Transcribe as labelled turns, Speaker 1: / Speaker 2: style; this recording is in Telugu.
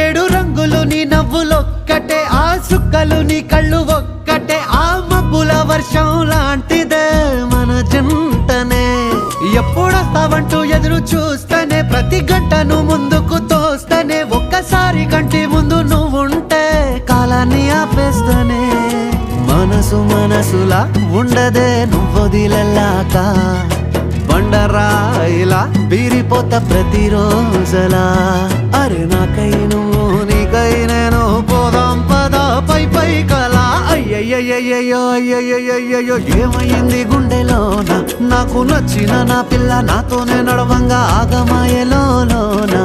Speaker 1: ఏడు రంగులు నీ నవ్వులొక్కటే, ఆ సుక్కలు నీ కళ్ళు ఒక్కటే, ఆ మబ్బుల వర్షం లాంటిదే మన జంటనే. ఎప్పుడొస్తావంటూ ఎదురు చూస్తేనే, ప్రతి గంటను ముందుకు తోస్తేనే, ఒక్కసారి కంటి ముందు నువ్వుంటే కాలాన్ని ఆపేస్తేనే. మనసు మనసులా ఉండదే నువ్వొదిలెళ్ళాక, బండరాయిలా బీరిపోత ప్రతిరోజలా. అరే నాకై నువ్వు నీకై నేను, పోదాం పదా పై పై కలా. అయ్యయ్యయ్యో అయ్యయ్యయ్యో ఏమైంది గుండెలోన, నాకు నచ్చిన నా పిల్ల నాతోనే నడవంగా ఆగమాయలోనా.